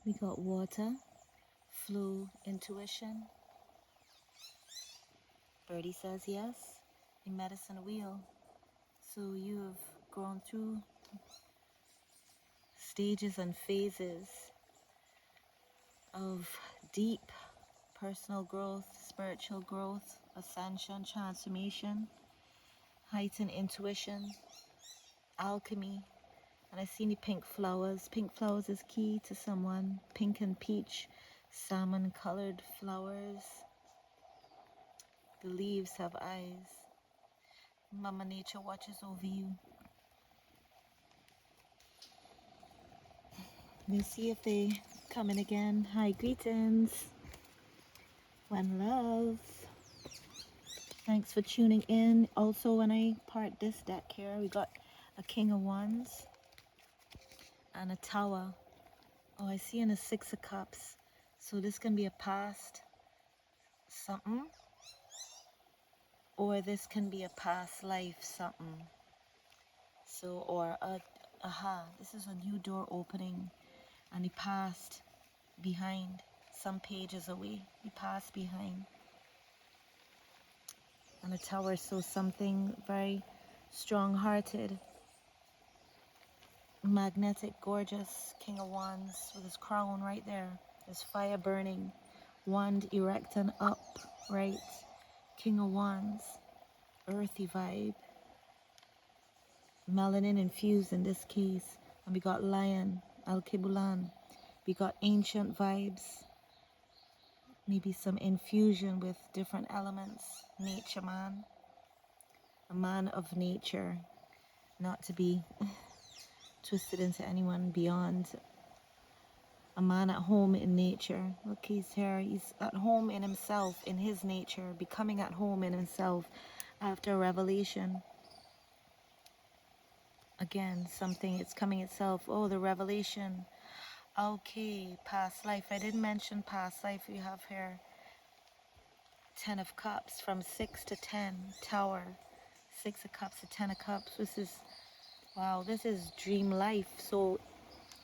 We got water, flow, intuition. Birdie says yes. A medicine wheel. So you have gone through stages and phases of deep personal growth, spiritual growth, ascension, transformation, heightened intuition, alchemy. And I see the pink flowers. Pink flowers is key to someone. Pink and peach, salmon colored flowers. The leaves have eyes. Mama Nature watches over you. Let's see if they come in again. Hi, greetings. One love. Thanks for tuning in. Also, when I part this deck here, we got a King of Wands and a Tower. Oh, I see in a Six of Cups. So this can be a past something, or this can be a past life something. So, or this is a new door opening, and he passed behind, some pages away. He passed behind. And the Tower, so something very strong-hearted, magnetic, gorgeous King of Wands with his crown right there. There's fire burning, wand erect and upright. King of Wands, earthy vibe, melanin infused in this case. And we got Lion, Al-Kibulan. We got ancient vibes, maybe some infusion with different elements. Nature man, a man of nature, not to be twisted into anyone beyond. A man at home in nature. Look, he's here. He's at home in himself, in his nature, becoming at home in himself after a revelation. Again, something, it's coming itself. Oh, the revelation. Okay, past life. I didn't mention past life. We have here 10 of Cups, from 6 to 10. Tower. 6 of Cups to 10 of Cups. This is, wow, this is dream life. So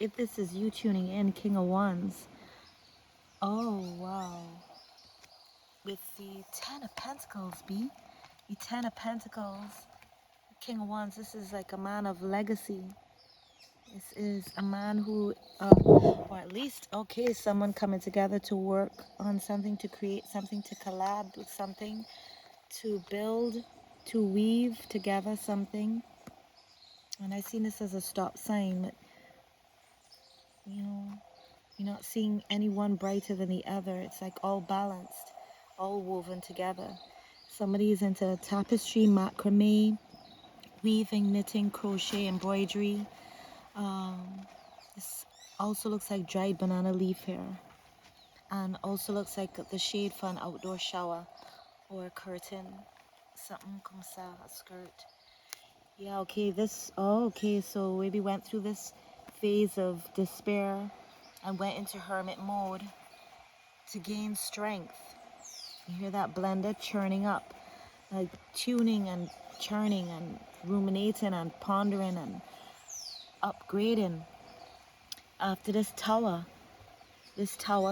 if this is you tuning in, King of Wands. Oh, wow. With the 10 of Pentacles, B. The 10 of Pentacles. King of Wands, this is like a man of legacy. This is a man who, or at least, okay, someone coming together to work on something, to create something, to collab with something, to build, to weave together something. And I see this as a stop sign, but, you know, you're not seeing any one brighter than the other. It's like all balanced, all woven together. Somebody is into tapestry, macrame, weaving, knitting, crochet, embroidery. This also looks like dried banana leaf here, and also looks like the shade for an outdoor shower or a curtain, something comme ça, a skirt. Yeah, okay, this, oh, okay, so maybe went through this phase of despair and went into hermit mode to gain strength. You hear that blender churning up, like tuning and churning and ruminating and pondering and upgrading. After this tower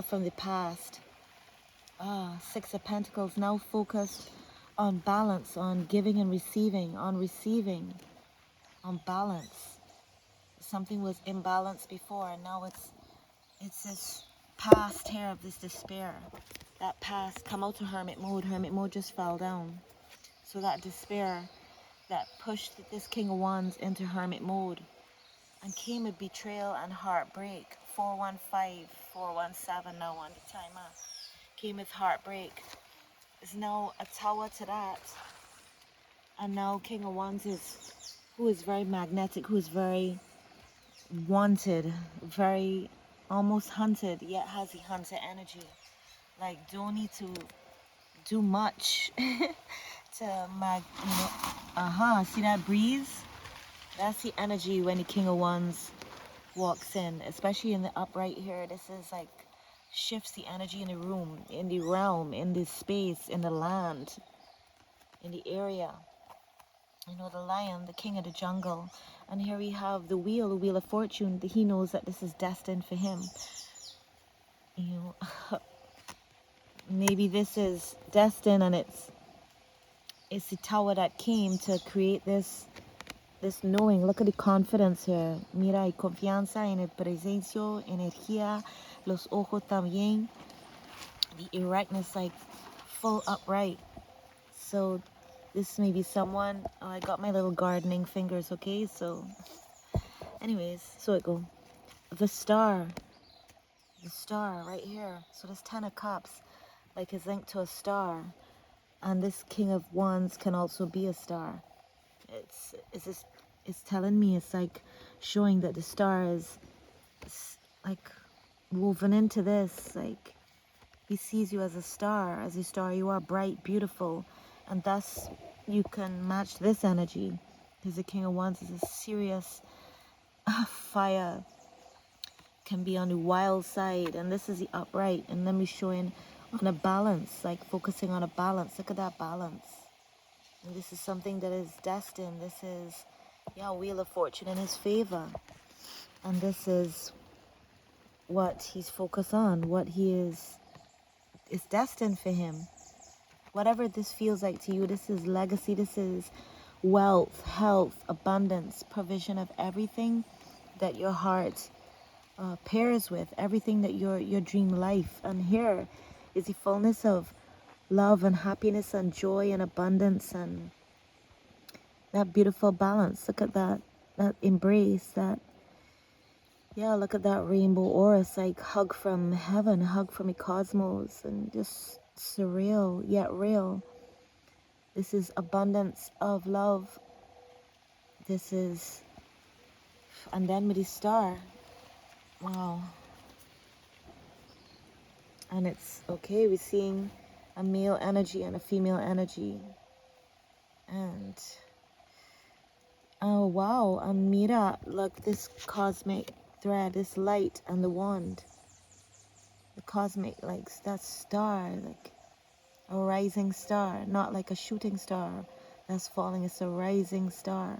from the past. Six of Pentacles, now focused on balance, on giving and receiving, on balance. Something was imbalanced before, and now it's this past here of this despair. That past, come out to hermit mode. Hermit mode just fell down. So that despair that pushed this King of Wands into hermit mode, and came a betrayal and heartbreak. 415, 417 now on the timer. Came with heartbreak. Is now a tower to that. And now King of Wands is, who is very magnetic, who is very wanted, very almost hunted, yet has the hunter energy. Like, don't need to do much to see that breeze? That's the energy when the King of Wands walks in, especially in the upright here. This is like, shifts the energy in the room, in the realm, in the space, in the land, in the area. You know, the lion, the king of the jungle. And here we have the wheel of fortune. He knows that this is destined for him. you know, maybe this is destined, and it's the tower that came to create this knowing. Look at the confidence here. Mira, hay confianza en el presencio, energía, los ojos también. The erectness, like full upright. So this may be someone. Oh, I got my little gardening fingers, okay? So anyways, so it go. The star right here. So this 10 of cups, like, is linked to a star. And this King of Wands can also be a star. It's telling me, it's like showing that the star is like woven into this. Like, he sees you as a star. As a star, you are bright, beautiful, and thus you can match this energy. Because the King of Wands is a serious fire, can be on the wild side, and this is the upright. And then we're showing on a balance, like focusing on a balance. Look at that balance. And this is something that is destined. This is, yeah, Wheel of Fortune in his favor. And this is what he's focused on, what he is destined for him. Whatever this feels like to you, this is legacy, this is wealth, health, abundance, provision of everything that your heart pairs with, everything that your dream life. And here is the fullness of love and happiness and joy and abundance and that beautiful balance. Look at that embrace, that, yeah, look at that rainbow aura. It's like hug from heaven, hug from the cosmos, and just surreal yet real. This is abundance of love. This is, and then with the star, wow. And it's okay, we're seeing a male energy and a female energy. And oh wow, Amira, look, this cosmic thread, this light and the wand, the cosmic, like that star, like a rising star, not like a shooting star that's falling. It's a rising star.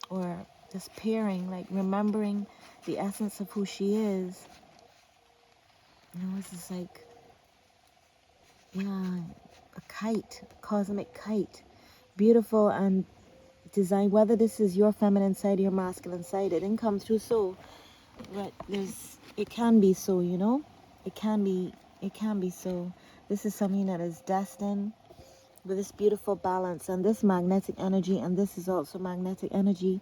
Or just pairing, like remembering the essence of who she is. You know, this is like, yeah, a kite, a cosmic kite. Beautiful and designed, whether this is your feminine side or your masculine side, it didn't come through so, but it can be so, you know? It can be so. This is something that is destined with this beautiful balance and this magnetic energy, and this is also magnetic energy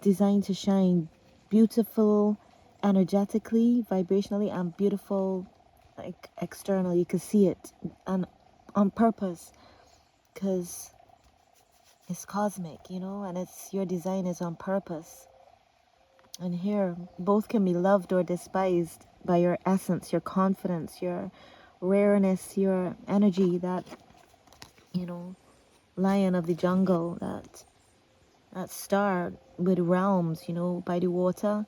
designed to shine beautiful energetically, vibrationally, and beautiful like externally. You can see it, and on purpose, because it's cosmic, you know, and it's your design is on purpose. And here both can be loved or despised by your essence, your confidence, your rareness, your energy, that, you know, lion of the jungle, that star with realms, you know, by the water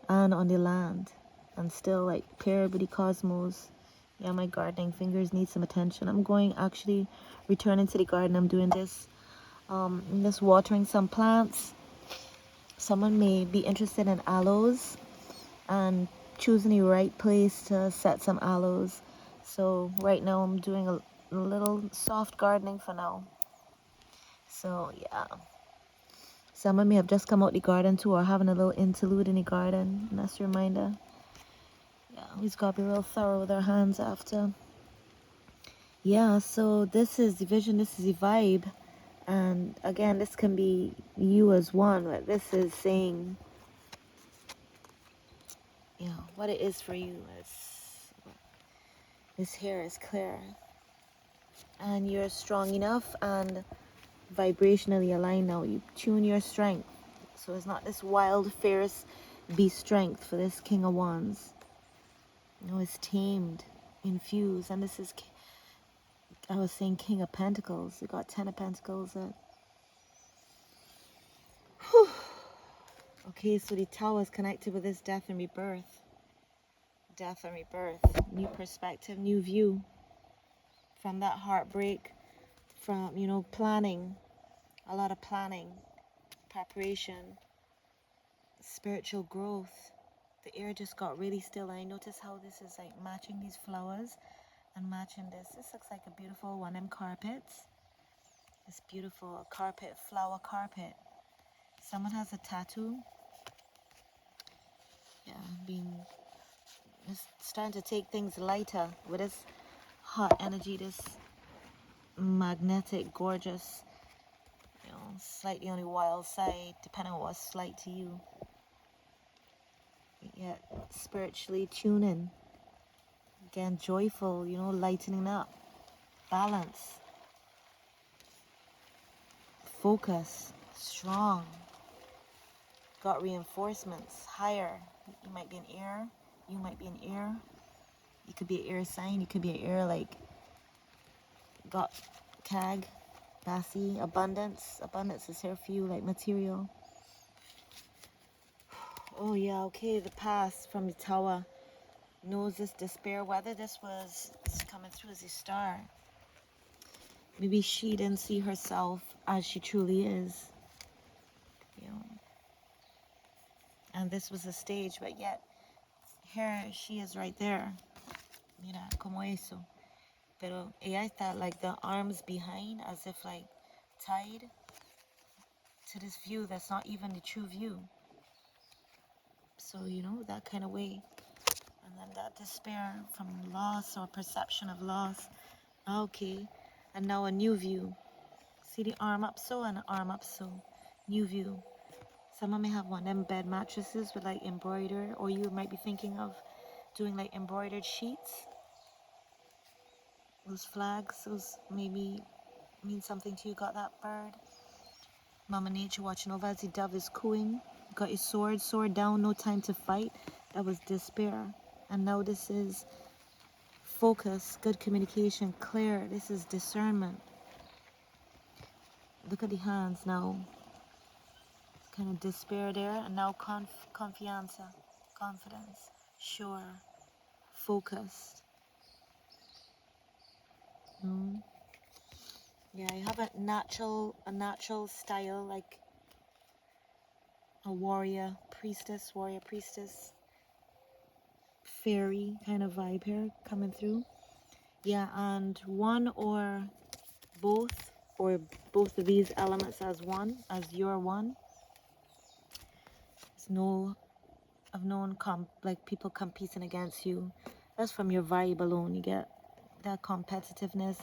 and on the land, and still like paired with the cosmos. Yeah, my gardening fingers need some attention. I'm going, actually returning to the garden. I'm doing this, just watering some plants. Someone may be interested in aloes and choosing the right place to set some aloes. So right now I'm doing a little soft gardening for now. So yeah. Someone may have just come out the garden too, or having a little interlude in the garden. And that's a reminder. Yeah, we just gotta be real thorough with our hands after. Yeah, so this is the vision, this is the vibe. And again, this can be you as one, but this is saying, you know, what it is for you. This here is clear. And you're strong enough and vibrationally aligned now. You tune your strength. So it's not this wild, fierce beast strength for this King of Wands. You know, it's tamed, infused. And this is, I was saying, King of Pentacles. You got 10 of Pentacles. Okay, so the tower is connected with this death and rebirth. Death and rebirth. New perspective, new view. From that heartbreak, from, you know, planning. A lot of planning, preparation, spiritual growth, the the air just got really still. I notice how this is like matching these flowers and matching this. This looks like a beautiful one. Them carpets. It's beautiful. A carpet, flower carpet. Someone has a tattoo. Yeah, it's starting to take things lighter with this hot energy, this magnetic, gorgeous, slightly on the wild side, depending on what's light to you. Yet spiritually tuning. Again, joyful, lightening up. Balance. Focus. Strong. Got reinforcements. Higher. You might be an air. You might be an air. You could be an air sign. You could be an air like got Cag, Bassi, abundance. Abundance is here for you, like material. Oh yeah, okay, the past from the tower knows this despair, whether this was coming through as a star. Maybe she didn't see herself as she truly is. And this was a stage, but yet here she is right there. Mira, como eso. Pero ella está like the arms behind, as if like tied to this view that's not even the true view. So, that kind of way. And then that despair from loss or perception of loss. Okay. And now a new view. See the arm up so and the arm up so. New view. Someone may have one of them bed mattresses with like embroidered, or you might be thinking of doing like embroidered sheets. Those flags, those maybe mean something to you. Got that bird. Mama Nature watching over as the dove is cooing. Got your sword down, no time to fight. That was despair. And now this is focus, good communication, clear. This is discernment. Look at the hands now. Kind of despair there. And now confianza, confidence, sure, focused. Yeah, you have a natural style, like a warrior priestess, fairy kind of vibe here coming through. Yeah, and one or both of these elements as one, as your one. I've known like people competing against you. That's from your vibe alone. You get that competitiveness,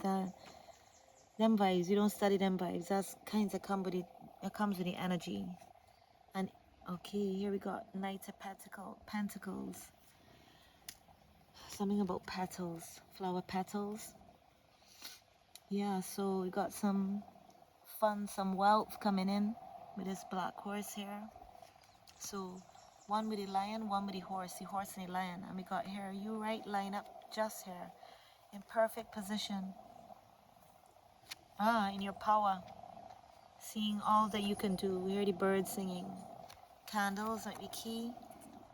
them vibes. You don't study them vibes. That's kinds of it comes with the energy. And okay, here we got Knight of Pentacles. Something about petals, flower petals. Yeah, so we got some fun, some wealth coming in with this black horse here. So one with the lion, one with the horse and the lion. And we got here, you right line up just here in perfect position. In your power. Seeing all that you can do. We hear the birds singing. Candles might be key.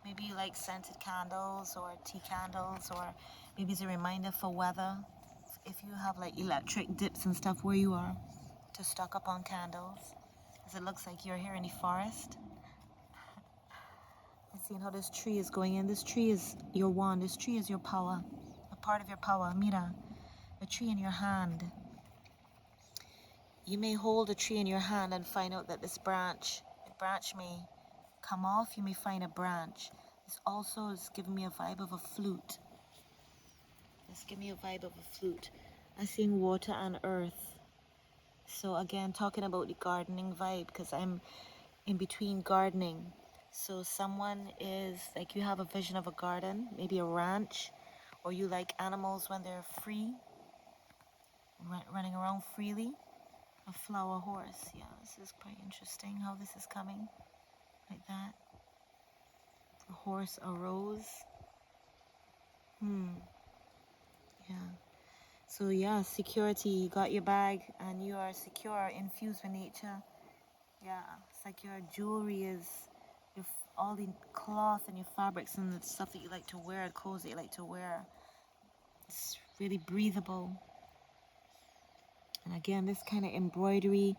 Maybe you like scented candles or tea candles, or maybe it's a reminder for weather. If you have like electric dips and stuff where you are, to stock up on candles. As it looks like you're here in the forest. And seeing how this tree is going in. This tree is your wand. This tree is your power. A part of your power. Mira. A tree in your hand. You may hold a tree in your hand and find out that the branch may come off. You may find a branch. This also is giving me a vibe of a flute. It's giving me a vibe of a flute. I'm seeing water and earth. So again, talking about the gardening vibe, because I'm in between gardening. So someone is like, you have a vision of a garden, maybe a ranch, or you like animals when they're free, running around freely. A flower horse. Yeah, this is quite interesting how this is coming. Like that. A horse, a rose. Yeah. So yeah, security. You got your bag and you are secure, infused with nature. Yeah, it's like your jewelry is all the cloth and your fabrics and the stuff that you like to wear, the clothes that you like to wear. It's really breathable. And again, this kind of embroidery,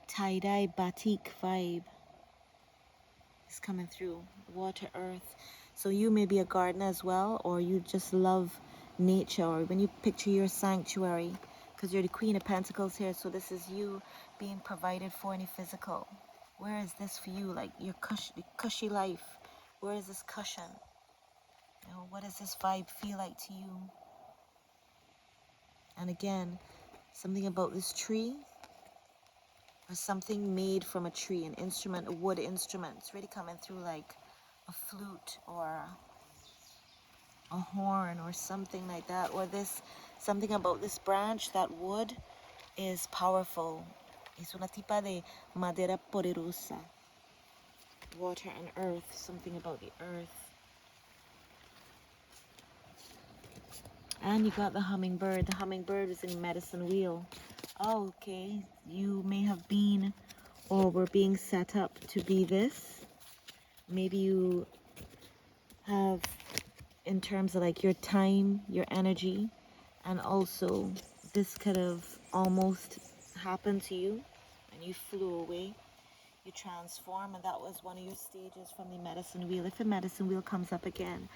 tie-dye, batik vibe is coming through. Water, earth. So you may be a gardener as well, or you just love nature, or when you picture your sanctuary, because you're the Queen of Pentacles here, so this is you being provided for in the physical. Where is this for you? Like your cushy life. Where is this cushion? You know, what does this vibe feel like to you? And again, something about this tree, or something made from a tree, an instrument, a wood instrument. It's really coming through like a flute or a horn or something like that. Or this, something about this branch, that wood is powerful. Es una tipa de madera poderosa. Water and earth, something about the earth. And you got the hummingbird. The hummingbird is in medicine wheel. Oh, okay. You may have been or were being set up to be this. Maybe you have, in terms of like your time, your energy, and also this could have almost happened to you and you flew away. You transform, and that was one of your stages from the medicine wheel. If the medicine wheel comes up again,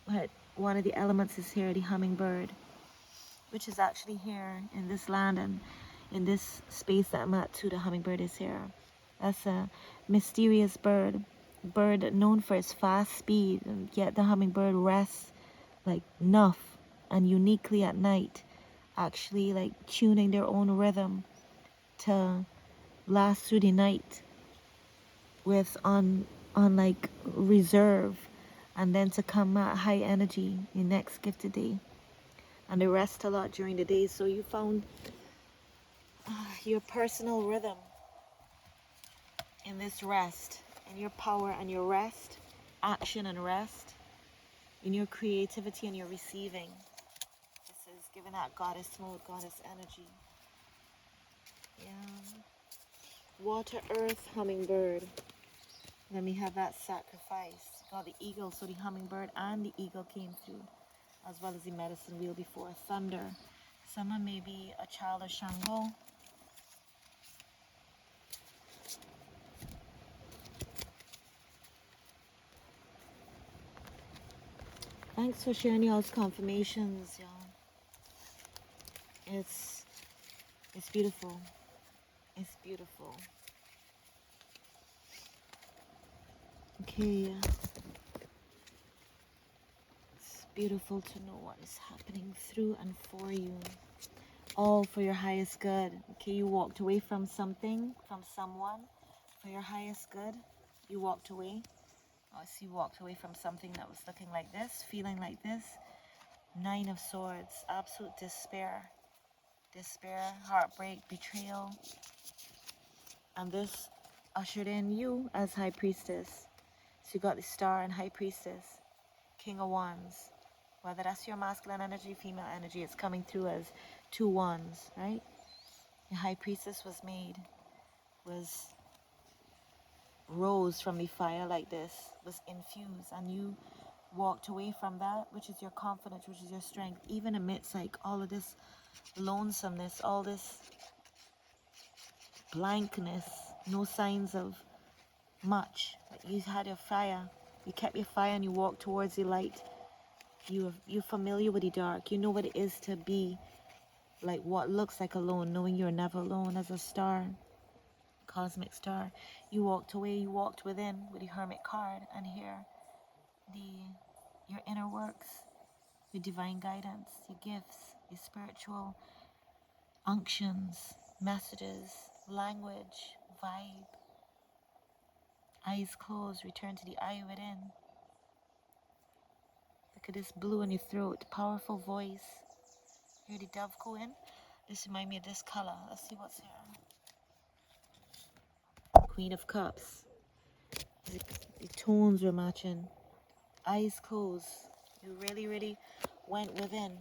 but one of the elements is here, the hummingbird, which is actually here in this land and in this space that I'm at too. The hummingbird is here. That's a mysterious bird known for its fast speed, and yet the hummingbird rests like enough and uniquely at night, actually like tuning their own rhythm to last through the night with on like reserve, and then to come at high energy the next gifted day, and they rest a lot during the day. So you found your personal rhythm in this rest, in your power and your rest, action and rest, in your creativity and your receiving. This is giving that goddess mode, goddess energy. Yeah. Water, earth, hummingbird. Then we have that sacrifice. Got the eagle, so the hummingbird and the eagle came through, as well as the medicine wheel before. Thunder. Someone may be a child of Shango. Thanks for sharing y'all's confirmations, y'all. It's beautiful. It's beautiful. Okay. It's beautiful to know what is happening through and for you. All for your highest good. Okay, you walked away from something, from someone, for your highest good. You walked away. Oh, so you walked away from something that was looking like this, feeling like this. 9 of Swords, absolute despair. Despair, heartbreak, betrayal. And this ushered in you as High Priestess. So you got the Star and High Priestess. King of Wands. Whether that's your masculine energy, female energy, it's coming through as 2 wands, right? The High Priestess was made, rose from the fire like this, was infused, and you walked away from that, which is your confidence, which is your strength, even amidst like all of this lonesomeness, all this blankness, no signs of much. But you had your fire, you kept your fire, and you walked towards the light. You're familiar with the dark. You know what it is to be like what looks like alone, knowing you're never alone. As a star, cosmic star, you walked away, you walked within with the Hermit card, and here your inner works, your divine guidance, your gifts, your spiritual unctions, messages, language, vibe. Eyes closed, return to the eye within. Look at this blue in your throat, powerful voice. Hear the dove go in. This reminds me of this color. Let's see what's here. Queen of Cups. The tones were matching. Eyes closed. You really, really went within.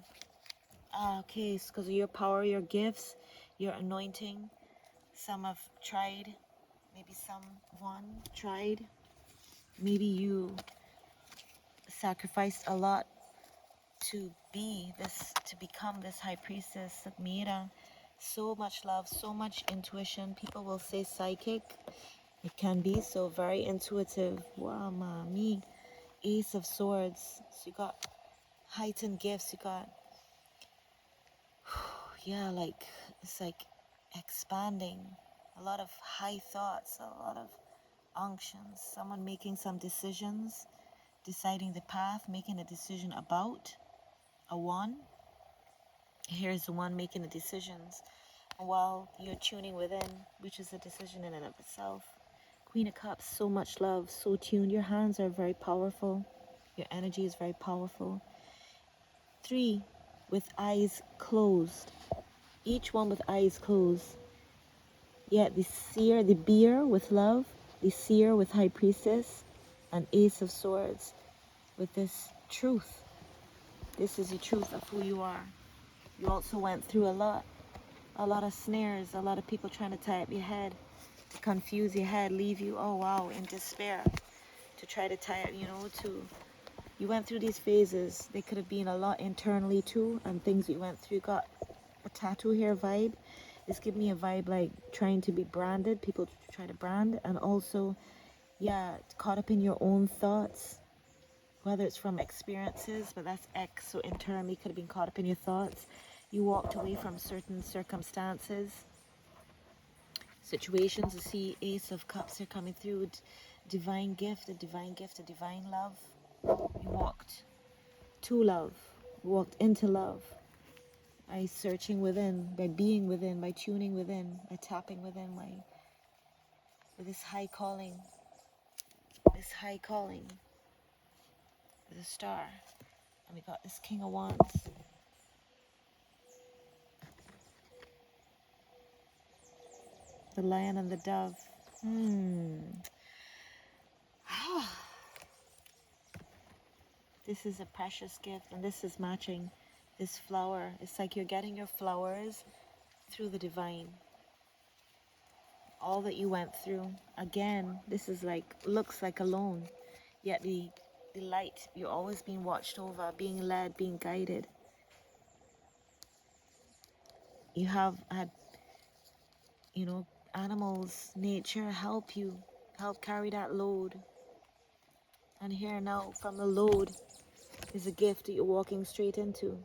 Okay, it's because of your power, your gifts, your anointing. Some have tried. Maybe someone tried. Maybe you sacrificed a lot to become this High Priestess, Mira. So much love, so much intuition. People will say psychic. It can be so very intuitive. Wow, mommy. Ace of Swords. So you got heightened gifts. You got, yeah, like, it's like expanding. A lot of high thoughts, a lot of unctions. Someone making some decisions, deciding the path, making a decision about a one. Here's the one making the decisions. And while you're tuning within, which is a decision in and of itself. Queen of Cups, so much love, so tuned. Your hands are very powerful. Your energy is very powerful. 3, with eyes closed. Each one with eyes closed. Yeah, the seer, the beer with love, the seer with high priestess, and Ace of Swords with this truth. This is the truth of who you are. You also went through a lot of snares, a lot of people trying to tie up your head, to confuse your head, leave you, oh wow, in despair, to try to tie up, you went through these phases. They could have been a lot internally too, and things you went through. Got a tattoo here vibe. This give me a vibe like trying to be branded, people try to brand, and also, yeah, caught up in your own thoughts, whether it's from experiences, but that's X, so internally could have been caught up in your thoughts. You walked away from certain circumstances, situations. You see Ace of Cups are coming through, divine gift, a divine gift, a divine love. You walked to love, walked into love, by searching within, by being within, by tuning within, by tapping within, with this high calling, with a star. And we got this King of Wands. The lion and the dove. This is a precious gift, and this is matching this flower. It's like you're getting your flowers through the divine. All that you went through. Again, this is like, looks like alone. Yet the light, you're always being watched over, being led, being guided. You have had, animals, nature help you, help carry that load. And here now, from the load, is a gift that you're walking straight into.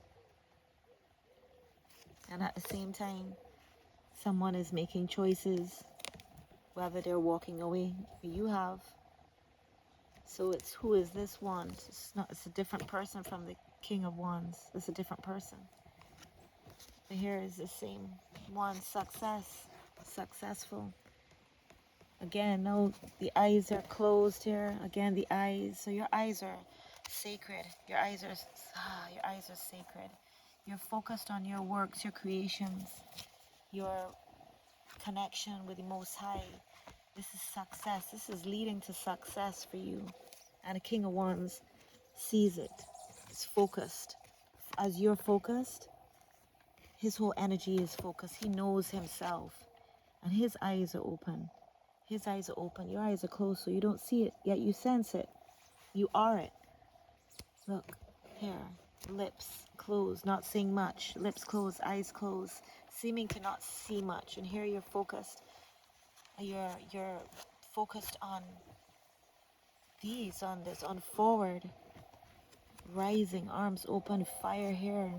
And at the same time, someone is making choices, whether they're walking away, you have. So it's, who is this one? It's a different person from the King of Wands. It's a different person. But here is the same one, successful. Again, no, the eyes are closed here. Again, the eyes. So your eyes are sacred. Your eyes are sacred. You're focused on your works, your creations, your connection with the Most High. This is success. This is leading to success for you. And a King of Wands sees it. It's focused. As you're focused, his whole energy is focused. He knows himself. And his eyes are open. His eyes are open. Your eyes are closed, so you don't see it, yet you sense it. You are it. Look, here. Lips closed, not seeing much. Lips closed, eyes closed, seeming to not see much. And here you're focused. You're focused on on forward. Rising, arms open, fire here.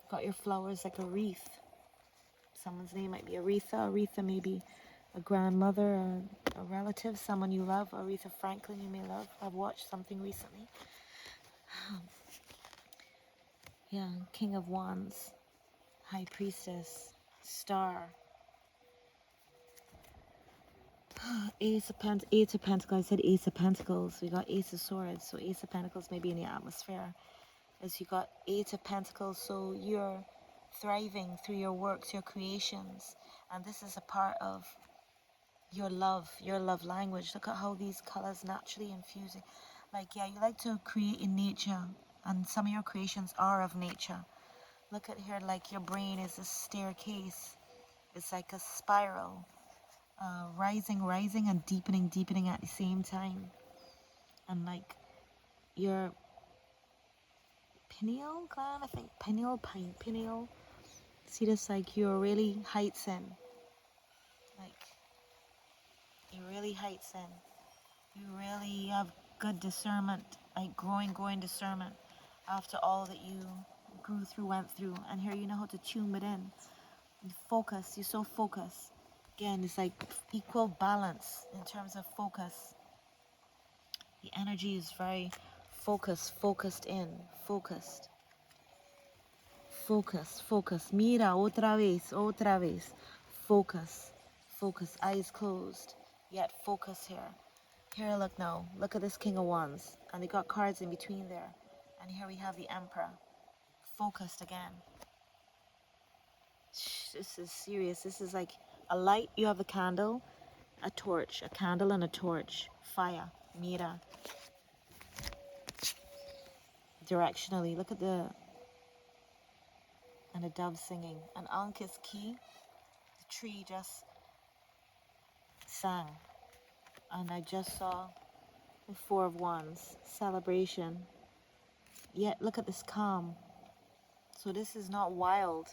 Got your flowers like a wreath. Someone's name might be Aretha. Aretha may be a grandmother, a relative, someone you love. Aretha Franklin you may love. I've watched something recently. Yeah, King of Wands, High Priestess, Star. Eight of Pentacles. I said Ace of Pentacles. We got Ace of Swords. So Ace of Pentacles may be in the atmosphere. As you got Eight of Pentacles. So you're thriving through your works, your creations. And this is a part of your love language. Look at how these colors naturally infusing. Like, yeah, you like to create in nature. And some of your creations are of nature. Look at here, like your brain is a staircase. It's like a spiral. Rising, and deepening at the same time. And like your pineal gland, I think pineal. See this, like you're really heights in. Like, you really heights in. You really have good discernment, like growing discernment after all that you went through. And here you know how to tune it in. Focus, you're so focused. Again, it's like equal balance in terms of focus. The energy is very focused in, focused. Focus. Mira, otra vez. Focus. Eyes closed, yet focus here. Here, look now. Look at this King of Wands. And they got cards in between there. And here we have the Emperor. Focused again. This is serious. This is like a light. You have a candle, a torch. A candle and a torch. Fire. Mira. Directionally. Look at the... And a dove singing. An Ankh is key. The tree just sang. And I just saw the Four of Wands. Celebration. Yet look at this calm. So this is not wild.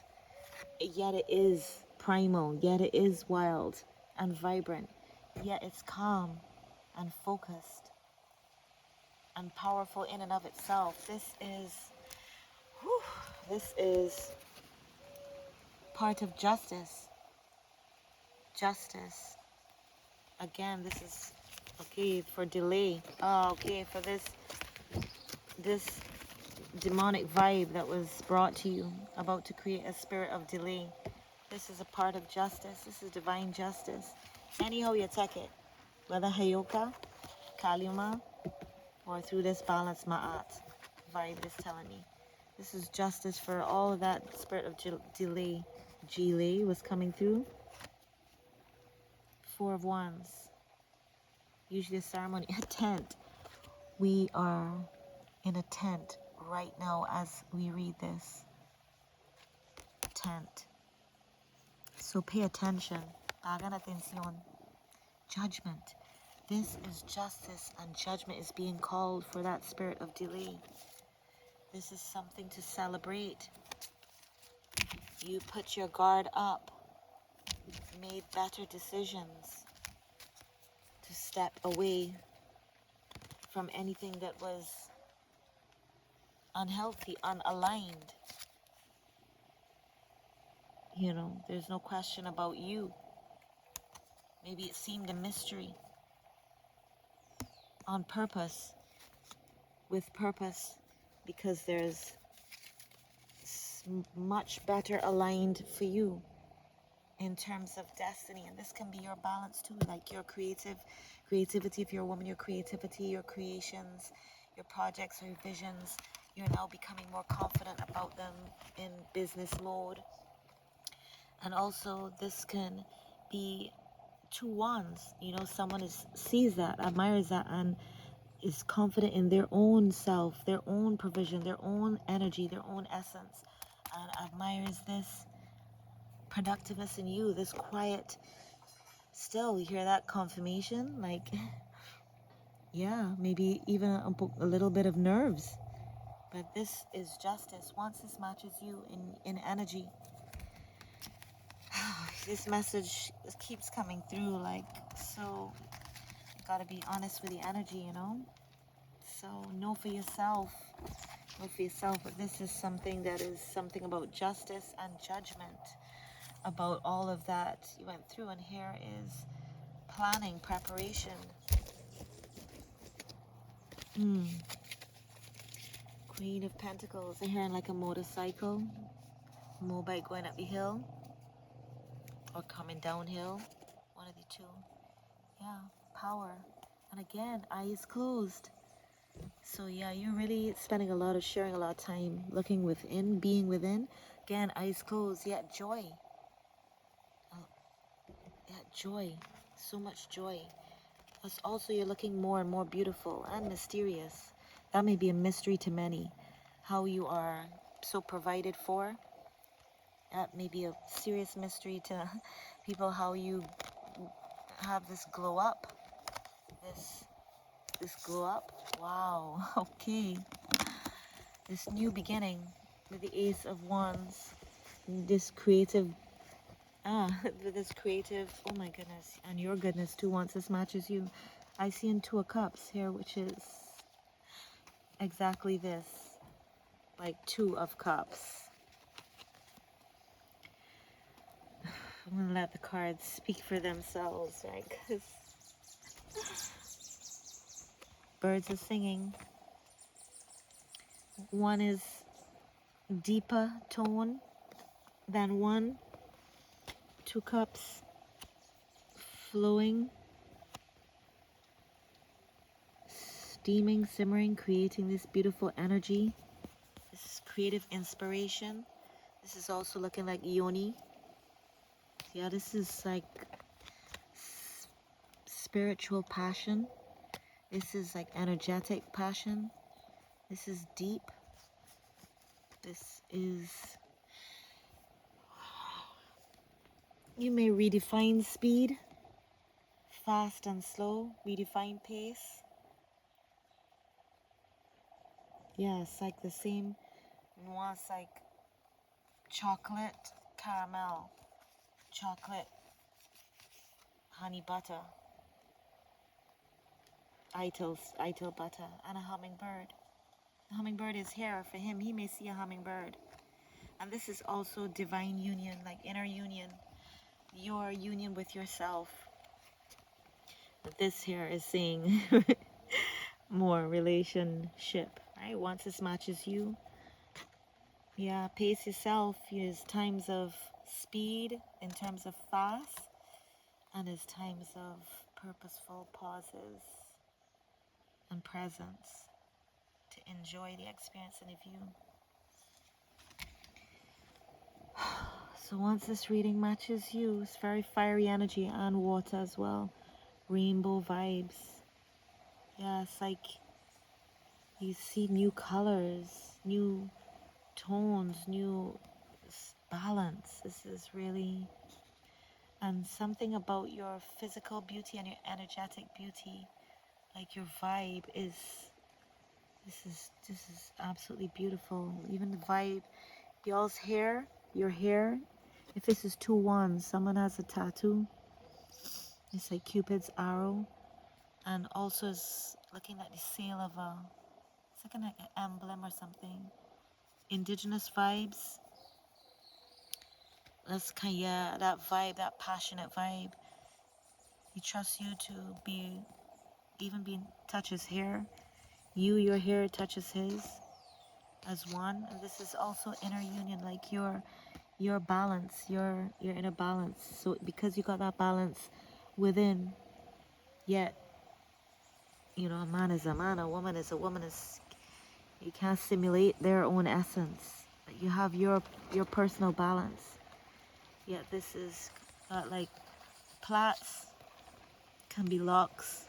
Yet it is primal. Yet it is wild and vibrant. Yet it's calm and focused and powerful in and of itself. This is part of justice. Justice. Again, this is okay for delay. Oh, okay, for this demonic vibe that was brought to you, about to create a spirit of delay. This is a part of justice. This is divine justice. Anyhow you take it, whether Hayoka, Kalima, or through this balance Ma'at vibe is telling me. This is justice for all of that spirit of delay. Delay was coming through. Four of Wands. Usually a ceremony, a tent. We are in a tent right now as we read this. Tent. So pay attention. Hagan atención. Judgment. This is justice, and judgment is being called for that spirit of delay. This is something to celebrate. You put your guard up, made better decisions to step away from anything that was unhealthy, unaligned. You know, there's no question about you. Maybe it seemed a mystery. On purpose, with purpose, because there's much better aligned for you in terms of destiny. And this can be your balance too, like your creativity. If you're a woman, your creativity, your creations, your projects or your visions, you're now becoming more confident about them in business mode. And also this can be two wands. You know, someone sees that, admires that, and is confident in their own self, their own provision, their own energy, their own essence, and admires this productiveness in you, this quiet. Still, we hear that confirmation, like, yeah, maybe even a little bit of nerves. But this is justice. Once this matches you in energy, this message keeps coming through, like, so you gotta be honest with the energy, you know? So know for yourself, but this is something that is something about justice and judgment, about all of that you went through. And here is planning, preparation. Queen of Pentacles. I'm hearing like a motorcycle, mobile going up the hill or coming downhill, one of the two. Yeah, power. And again, eyes closed. So yeah, you're really sharing a lot of time looking within, being within. Again, eyes closed, yet joy. Yet joy. So much joy. Plus also you're looking more and more beautiful and mysterious. That may be a mystery to many. How you are so provided for. That may be a serious mystery to people, how you have this glow up. This glow up. Wow. Okay. This new beginning with the Ace of Wands. This creative, with this creative, oh my goodness, and your goodness too, once this matches you. I see in Two of Cups here, which is exactly this, like Two of Cups. I'm gonna let the cards speak for themselves, right? Because birds are singing. One is deeper tone than one. Two cups flowing, steaming, simmering, creating this beautiful energy. This is creative inspiration. This is also looking like yoni. Yeah, this is like spiritual passion. This is like energetic passion. This is deep. This is, you may redefine speed, fast and slow, redefine pace. Yes, like the same nuance, like chocolate, caramel, chocolate, honey butter, ital butter, and a hummingbird. The hummingbird is here for him. He may see a hummingbird. And this is also divine union, like inner union, your union with yourself. But this here is saying more relationship, right? Once this matches you, yeah, pace yourself. Use times of speed in terms of fast, and as times of purposeful pauses and presence to enjoy the experience and the view. So once this reading matches you, it's very fiery energy and water as well. Rainbow vibes. Yeah, it's like you see new colors, new tones, new balance. This is really, and something about your physical beauty and your energetic beauty, like your vibe is, this is absolutely beautiful. Even the vibe, y'all's hair, your hair, if this is 2-1, someone has a tattoo. It's like Cupid's arrow, and also it's looking like the sail of a, it's looking like an emblem or something. Indigenous vibes. That's kind of, yeah, that vibe, that passionate vibe. He trusts you to be, even be touch his hair. Your hair touches his as one. And this is also inner union, like your balance, your inner balance. So because you got that balance within, yet, you know, a man is a man, a woman is a woman. Is, you can't simulate their own essence. You have your personal balance. Yet this is like plaits can be locks.